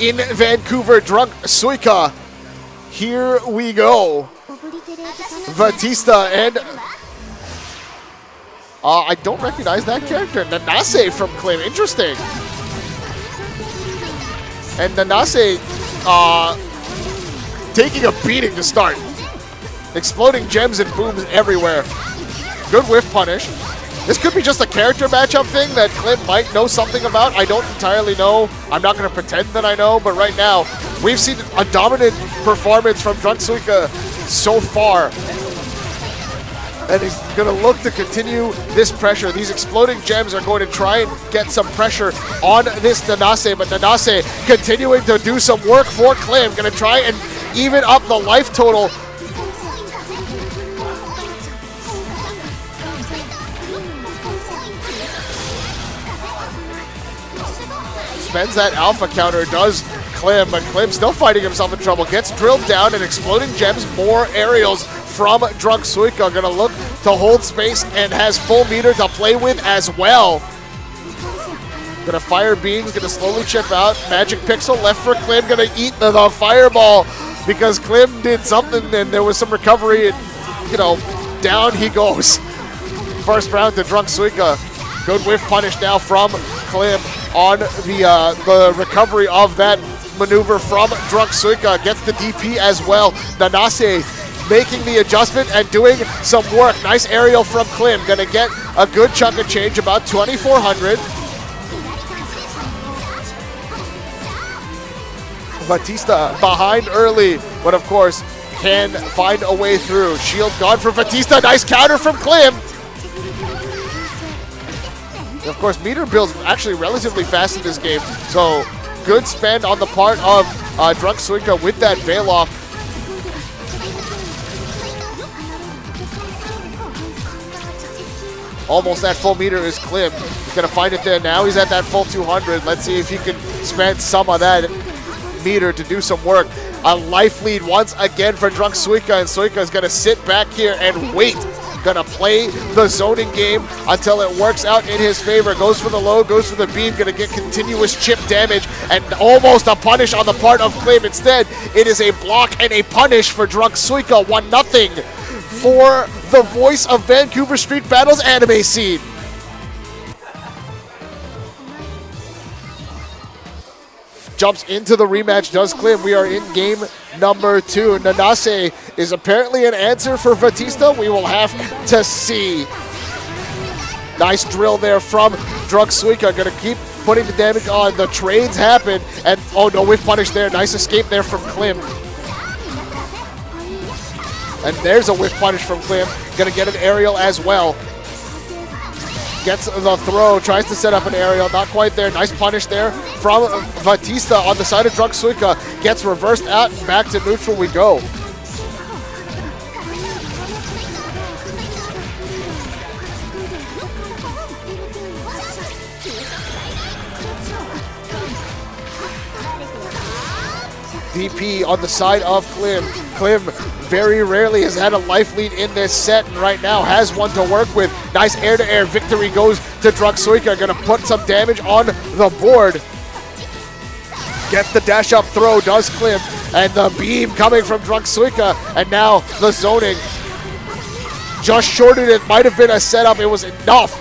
in Vancouver. Drunk Suika. Here we go. Batista and... I don't recognize that character. Nanase from Clim. Interesting. And Nanase taking a beating to start. Exploding gems and booms everywhere. Good whiff punish. This could be just a character matchup thing that Clim might know something about. I don't entirely know. I'm not going to pretend that I know, but right now, we've seen a dominant performance from Drunk Suika so far. And he's going to look to continue this pressure. These exploding gems are going to try and get some pressure on this Nanase, but Nanase continuing to do some work for Clim. Going to try and even up the life total. Spends that alpha counter, does Clim, but Clim still fighting himself in trouble. Gets drilled down and exploding gems, more aerials from Drunk Suika. Gonna look to hold space and has full meter to play with as well. Gonna fire beams, gonna slowly chip out. Magic Pixel left for Clim, gonna eat the fireball because Clim did something and there was some recovery and, you know, down he goes. First round to Drunk Suika. Good whiff punish now from Clim on the recovery of that maneuver from Drunk Suika. Gets the DP as well. Nanase making the adjustment and doing some work. Nice aerial from Clim. Gonna get a good chunk of change, about 2,400. Batista behind early, but of course can find a way through. Shield gone for Batista. Nice counter from Clim. Of course, meter builds actually relatively fast in this game, so good spend on the part of Drunk Suika with that veil off. Almost at full meter is Clim. He's going to find it there now. He's at that full 200. Let's see if he can spend some of that meter to do some work. A life lead once again for Drunk Suika, and Suika is going to sit back here and wait. Gonna play the zoning game until it works out in his favor. Goes for the low, goes for the beam, gonna get continuous chip damage and almost a punish on the part of Clim. Instead, it is a block and a punish for Drunk Suika. 1-0 for the voice of Vancouver Street Battles anime scene. Jumps into the rematch, does Clim. We are in game number 2. Nanase is apparently an answer for Batista. We will have to see. Nice drill there from Drunk Suika. Gonna keep putting the damage on. The trades happen. And oh no, whiff punish there. Nice escape there from Clim. And there's a whiff punish from Clim. Gonna get an aerial as well. Gets the throw, tries to set up an aerial, not quite there. Nice punish there from Batista on the side of Drunk Suika. Gets reversed out, and back to neutral we go. DP on the side of Clim. Clim very rarely has had a life lead in this set, and right now has one to work with. Nice air-to-air victory goes to Drunk Suika. Gonna put some damage on the board. Gets the dash-up throw, does Clim, and the beam coming from Drunk Suika, and now the zoning. Just shorted it, might have been a setup, it was enough.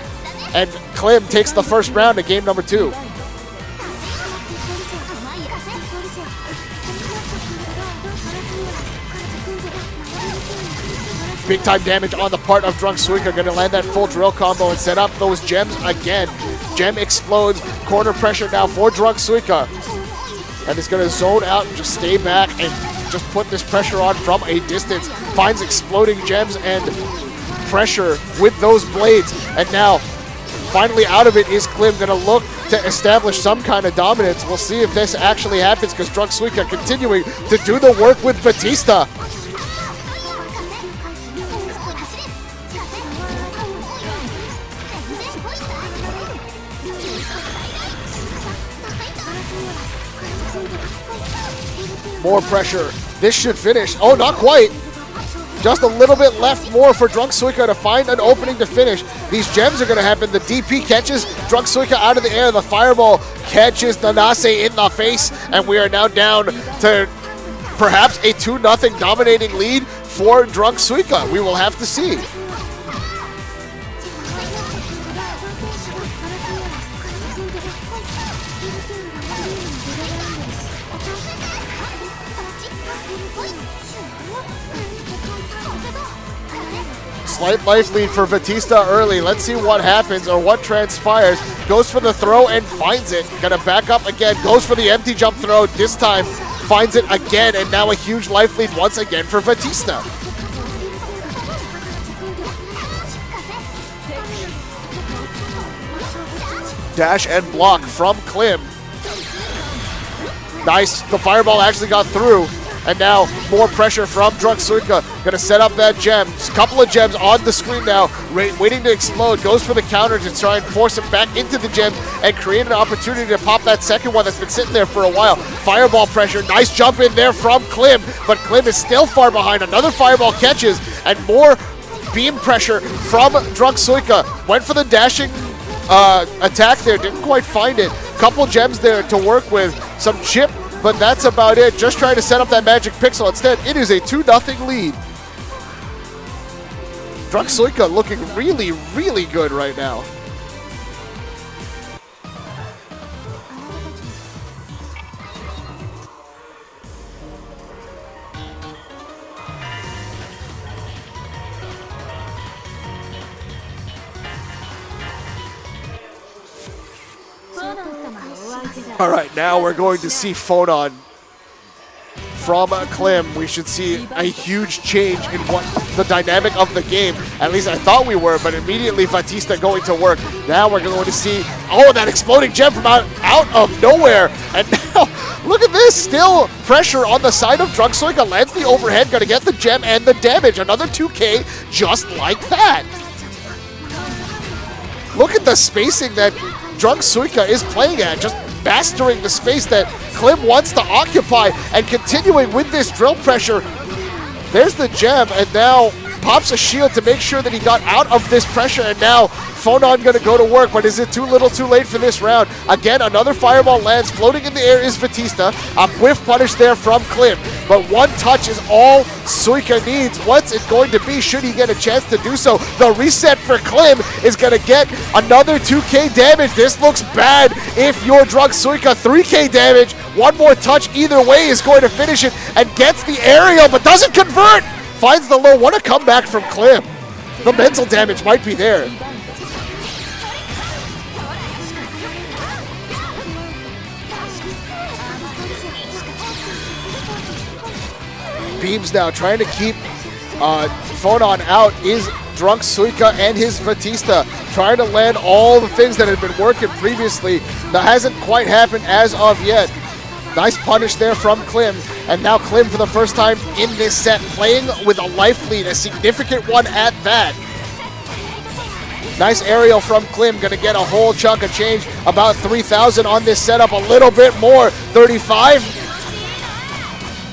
And Clim takes the first round of game number 2. Big time damage on the part of Drunk Suika. Gonna land that full drill combo and set up those gems again. Gem explodes. Corner pressure now for Drunk Suika. And it's gonna zone out and just stay back and just put this pressure on from a distance. Finds exploding gems and pressure with those blades. And now, finally out of it is Clim. Gonna look to establish some kind of dominance. We'll see if this actually happens because Drunk Suika continuing to do the work with Batista. More pressure. This should finish. Oh, not quite. Just a little bit left more for Drunk Suika to find an opening to finish. These gems are going to happen. The DP catches Drunk Suika out of the air. The fireball catches Nanase in the face. And we are now down to perhaps a 2-0 dominating lead for Drunk Suika. We will have to see. Slight life lead for Batista early. Let's see what happens or what transpires. Goes for the throw and finds it. Gonna back up again. Goes for the empty jump throw. This time finds it again, and now a huge life lead once again for Batista. Dash and block from Clim. Nice. The fireball actually got through. And now more pressure from Drunk Suika. Gonna set up that gem. Just a couple of gems on the screen now, waiting to explode. Goes for the counter to try and force him back into the gem and create an opportunity to pop that second one that's been sitting there for a while. Fireball pressure. Nice jump in there from Clim, but Clim is still far behind. Another fireball catches, and more beam pressure from Drunk Suika. Went for the dashing attack there. Didn't quite find it. Couple gems there to work with. Some chip. But that's about it. Just trying to set up that magic pixel. Instead, it is a 2-0 lead. Drunk Suika looking really, really good right now. All right, now we're going to see Phonon from Clim. We should see a huge change in what the dynamic of the game. At least I thought we were, but immediately Batista going to work. Now we're going to see, oh, that exploding gem from out of nowhere. And now, look at this, still pressure on the side of Drunk Suika. Lands the overhead, going to get the gem and the damage. Another 2K just like that. Look at the spacing that Drunk Suika is playing at. Just mastering the space that Clim wants to occupy and continuing with this drill pressure. There's the gem, and now pops a shield to make sure that he got out of this pressure, and now Phonon going to go to work, but is it too little too late for this round? Again, another fireball lands. Floating in the air is Batista. A whiff punish there from Clim, but one touch is all Suika needs. What's it going to be should he get a chance to do so? The reset for Clim is going to get another 2K damage. This looks bad if you're Drunk Suika. 3K damage. One more touch either way is going to finish it, and gets the aerial, but doesn't convert. Finds the low. What a comeback from Clim. The mental damage might be there. Beams now trying to keep Phonon out is Drunk Suika and his Batista. Trying to land all the things that had been working previously. That hasn't quite happened as of yet. Nice punish there from Clim. And now Clim for the first time in this set playing with a life lead, a significant one at that. Nice aerial from Clim, gonna get a whole chunk of change. About 3,000 on this setup, a little bit more. 35.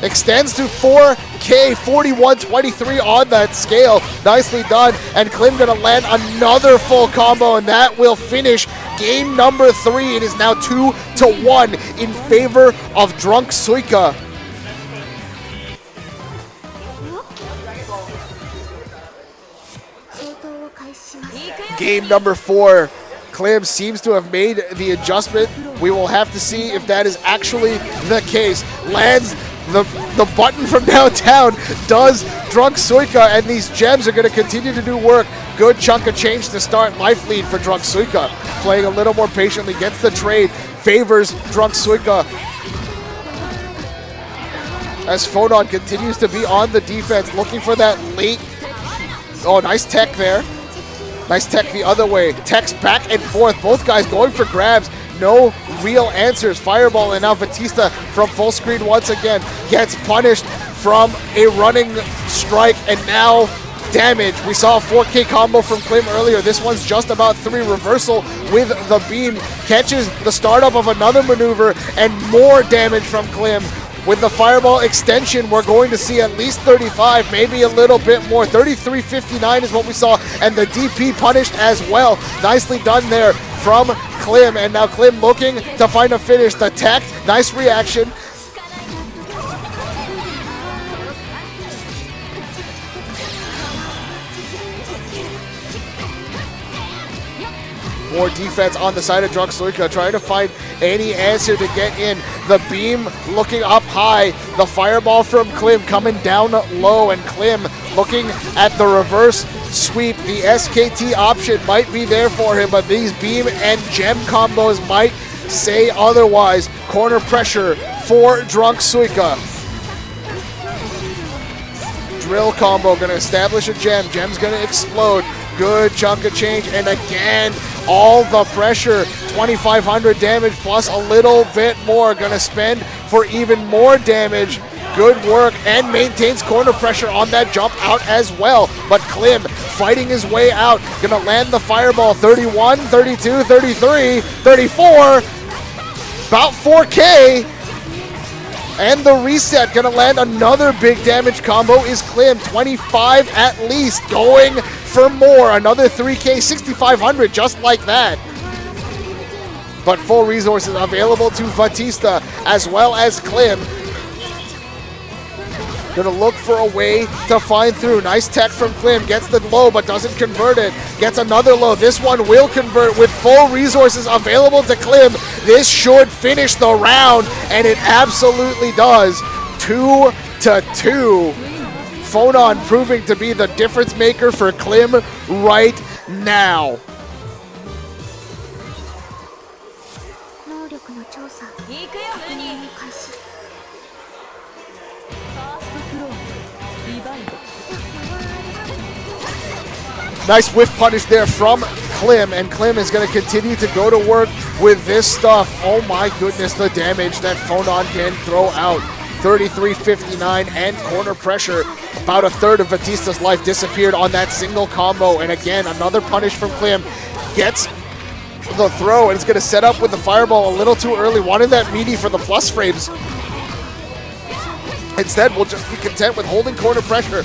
Extends to 4K, 41-23 on that scale. Nicely done. And Clim gonna land another full combo, and that will finish game number 3. It is now 2-1 in favor of Drunk Suika. Game number 4. Clim seems to have made the adjustment. We will have to see if that is actually the case. Lands the button from downtown. Does Drunk Suika, and these gems are going to continue to do work. Good chunk of change to start. Life lead for Drunk Suika. Playing a little more patiently, gets the trade, favors Drunk Suika. As Phonon continues to be on the defense, looking for that late. Oh, nice tech there. Nice tech the other way. Techs back and forth. Both guys going for grabs. No real answers. Fireball, and now Batista from full screen once again gets punished from a running strike, and now damage. We saw a 4K combo from Clim earlier. This one's just about 3. Reversal with the beam. Catches the startup of another maneuver, and more damage from Clim. with the fireball extension, we're going to see at least 35, maybe a little bit more. 33.59 is what we saw, and the DP punished as well. Nicely done there from Clim, and now Clim looking to find a finish. The tech, nice reaction. More defense on the side of Drunk Suika, trying to find any answer to get in. The beam looking up high. The fireball from Clim coming down low, and Clim looking at the reverse sweep. The SKT option might be there for him, but these beam and gem combos might say otherwise. Corner pressure for Drunk Suika. Drill combo, gonna establish a gem. Gem's gonna explode. Good chunk of change, and again, all the pressure. 2,500 damage plus a little bit more. Gonna spend for even more damage. Good work, and maintains corner pressure on that jump out as well. But Clim fighting his way out. Gonna land the fireball. 31, 32, 33, 34. About 4K. And the reset, gonna land another big damage combo is Clim. 25 at least, going for more. Another 3K, 6,500 just like that. But full resources available to Batista as well as Clim. Gonna look for a way to find through. Nice tech from Clim, gets the low but doesn't convert it. Gets another low, this one will convert with full resources available to Clim. This should finish the round, and it absolutely does. 2-2. Phonon proving to be the difference maker for Clim right now. Nice whiff punish there from Clim, and Clim is going to continue to go to work with this stuff. Oh my goodness, the damage that Phonon can throw out. 33.59 and corner pressure. About a third of Batista's life disappeared on that single combo, and again, another punish from Clim. Gets the throw, and it's going to set up with the fireball a little too early. Wanted that meaty for the plus frames. Instead, we'll just be content with holding corner pressure.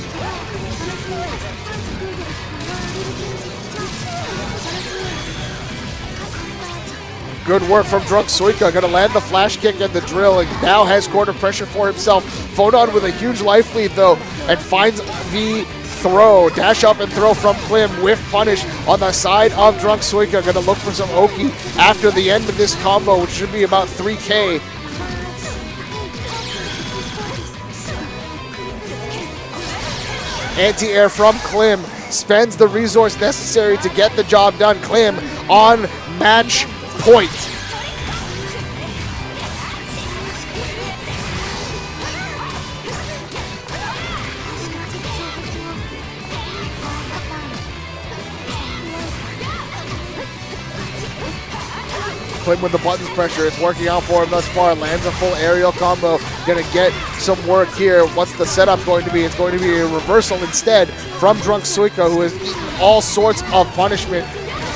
Good work from Drunk Suika. Going to land the flash kick and the drill, and now has corner pressure for himself. Phonon with a huge life lead though, and finds the throw. Dash up and throw from Clim. Whiff punish on the side of Drunk Suika. Going to look for some Oki after the end of this combo, which should be about 3K. Anti-air from Clim. Spends the resource necessary to get the job done. Clim on match point. Clim with the buttons pressure. It's working out for him thus far. Lands a full aerial combo. Gonna get some work here. What's the setup going to be? It's going to be a reversal instead from Drunk Suika, who has eaten all sorts of punishment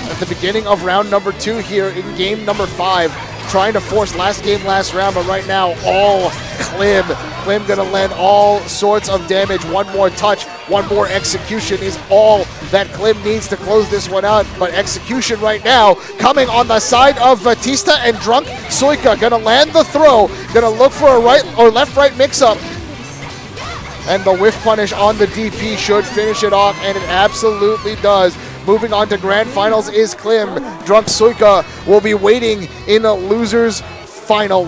at the beginning of round number 2 here in game number 5. Trying to force last game, last round, but right now all Clim. Clim gonna land all sorts of damage. One more touch, one more execution is all that Clim needs to close this one out. But execution right now coming on the side of Batista, and Drunk Suika gonna land the throw. Gonna look for a right or left-right mix-up. And the whiff punish on the DP should finish it off, and it absolutely does. Moving on to grand finals is Clim. Drunk Suika will be waiting in a loser's final.